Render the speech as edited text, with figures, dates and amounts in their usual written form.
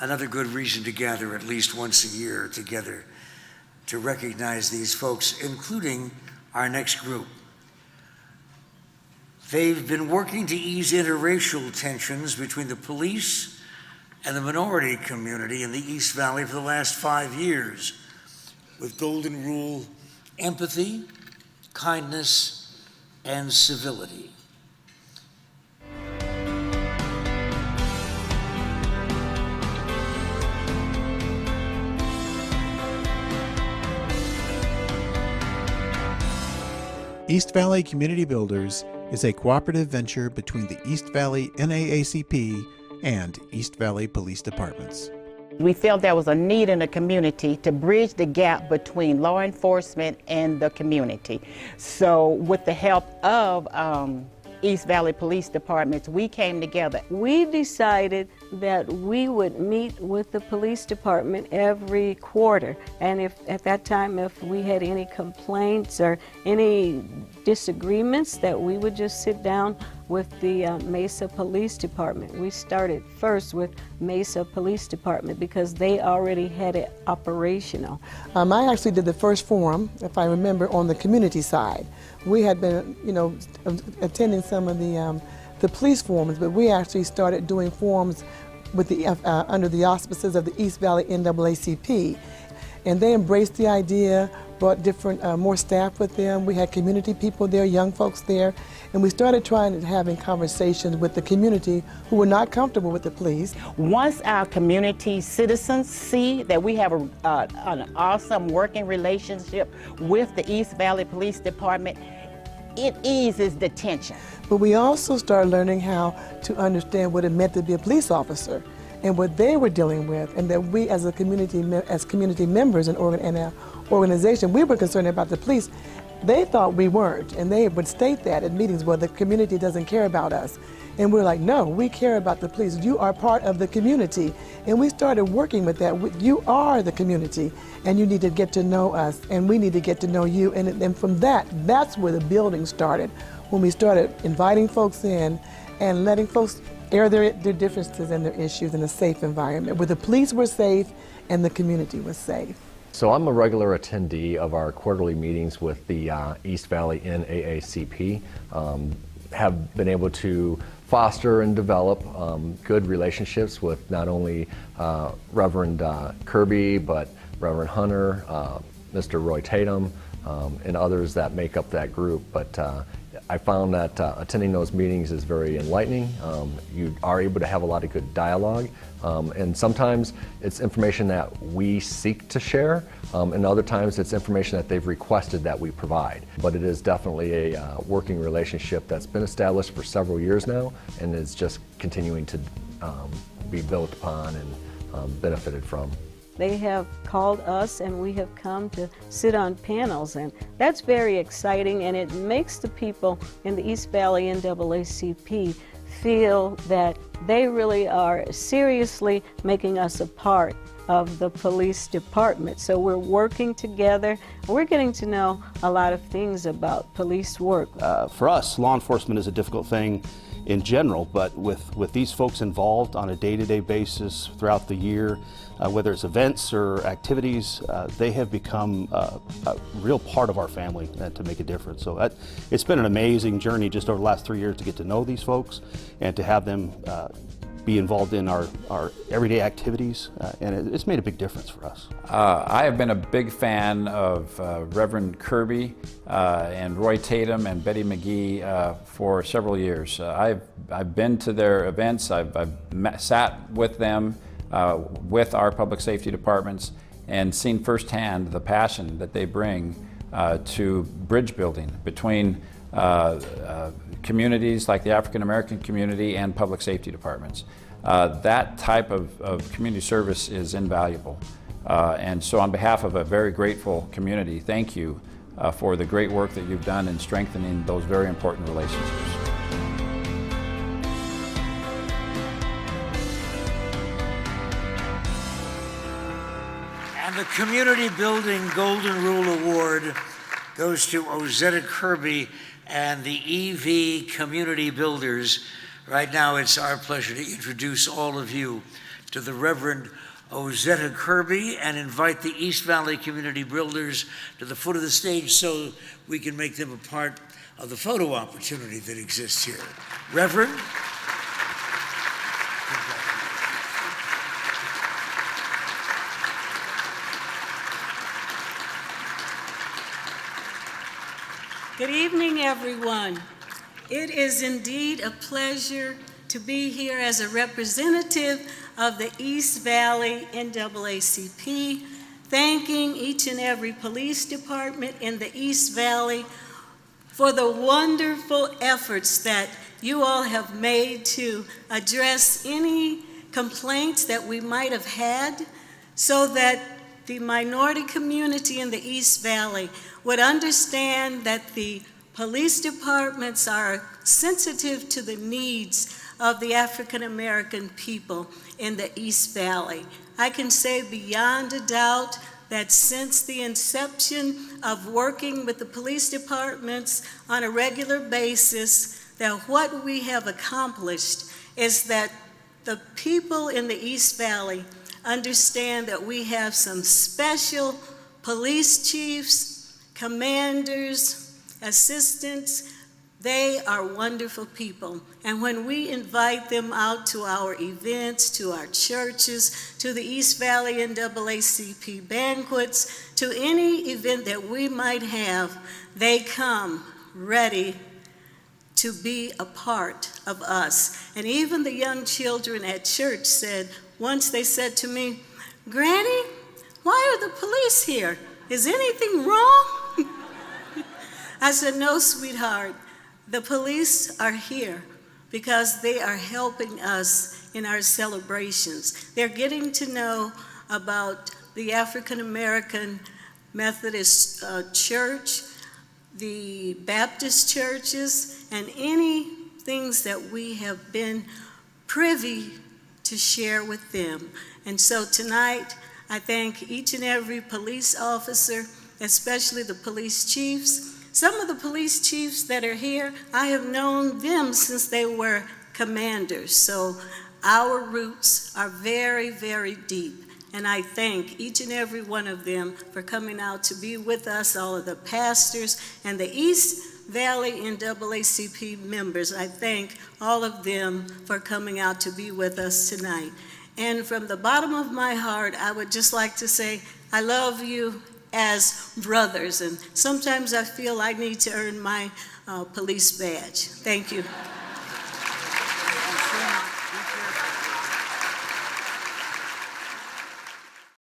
Another good reason to gather at least once a year together to recognize these folks, including our next group. They've been working to ease interracial tensions between the police and the minority community in the East Valley for the last 5 years with Golden Rule empathy, kindness, and civility. East Valley Community Builders is a cooperative venture between the East Valley NAACP and East Valley Police Departments. We felt there was a need in the community to bridge the gap between law enforcement and the community. So with the help of East Valley Police Departments, we came together. We decided that we would meet with the police department every quarter, and if at that time if we had any complaints or any disagreements, that we would just sit down with the Mesa Police Department. We started first with Mesa Police Department because they already had it operational. I actually did the first forum, if I remember, on the community side. We had been, attending some of the police forums, but we actually started doing forums with the under the auspices of the East Valley NAACP, and they embraced the idea, brought different more staff with them. We had community people there, young folks there, and we started having conversations with the community who were not comfortable with the police. Once our community citizens see that we have an awesome working relationship with the East Valley Police Department, it eases the tension. But we also started learning how to understand what it meant to be a police officer and what they were dealing with, and that we as a community, as community members and an organization, we were concerned about the police. They thought we weren't, and they would state that at meetings, well, the community doesn't care about us. And we're like, no, we care about the police. You are part of the community. And we started working with that. You are the community, and you need to get to know us, and we need to get to know you. And from that's where the building started, when we started inviting folks in and letting folks air their differences and their issues in a safe environment, where the police were safe and the community was safe. So I'm a regular attendee of our quarterly meetings with the East Valley NAACP. Have been able to foster and develop good relationships with not only Reverend Kirby, but Reverend Hunter, Mr. Roy Tatum, and others that make up that group. But I found that attending those meetings is very enlightening. You are able to have a lot of good dialogue, and sometimes it's information that we seek to share, and other times it's information that they've requested that we provide. But it is definitely a working relationship that's been established for several years now, and is just continuing to be built upon and benefited from. They have called us and we have come to sit on panels, and that's very exciting, and it makes the people in the East Valley NAACP feel that they really are seriously making us a part of the police department. So we're working together. We're getting to know a lot of things about police work. For us, law enforcement is a difficult thing in general, but with these folks involved on a day-to-day basis throughout the year, whether it's events or activities, they have become a real part of our family to make a difference. So it's been an amazing journey just over the last 3 years to get to know these folks and to have them be involved in our everyday activities, and it's made a big difference for us. I have been a big fan of Reverend Kirby and Roy Tatum and Betty McGee for several years. I've been to their events, I've sat with them, with our public safety departments, and seen firsthand the passion that they bring to bridge building between communities like the African American community and public safety departments. That type of community service is invaluable. And so on behalf of a very grateful community, thank you for the great work that you've done in strengthening those very important relationships. And the Community Building Golden Rule Award goes to Ozetta Kirby and the EV Community Builders Right now, it's our pleasure to introduce all of you to the Reverend Ozetta Kirby and invite the East Valley Community Builders to the foot of the stage so we can make them a part of the photo opportunity that exists here. Reverend? Good evening, everyone. It is indeed a pleasure to be here as a representative of the East Valley NAACP, thanking each and every police department in the East Valley for the wonderful efforts that you all have made to address any complaints that we might have had so that the minority community in the East Valley would understand that the police departments are sensitive to the needs of the African American people in the East Valley. I can say beyond a doubt that since the inception of working with the police departments on a regular basis, that what we have accomplished is that the people in the East Valley understand that we have some special police chiefs, commanders, assistants. They are wonderful people. And when we invite them out to our events, to our churches, to the East Valley NAACP banquets, to any event that we might have, they come ready to be a part of us. And even the young children at church said, once they said to me, "Granny, why are the police here? Is anything wrong?" I said, "No, sweetheart. The police are here because they are helping us in our celebrations. They're getting to know about the African American Methodist Church, the Baptist churches, and any things that we have been privy to share with them." And so tonight, I thank each and every police officer, especially the police chiefs. Some of the police chiefs that are here, I have known them since they were commanders. So our roots are very, very deep. And I thank each and every one of them for coming out to be with us, all of the pastors and the East Valley NAACP members. I thank all of them for coming out to be with us tonight. And from the bottom of my heart, I would just like to say, I love you as brothers, and sometimes I feel I need to earn my police badge. Thank you.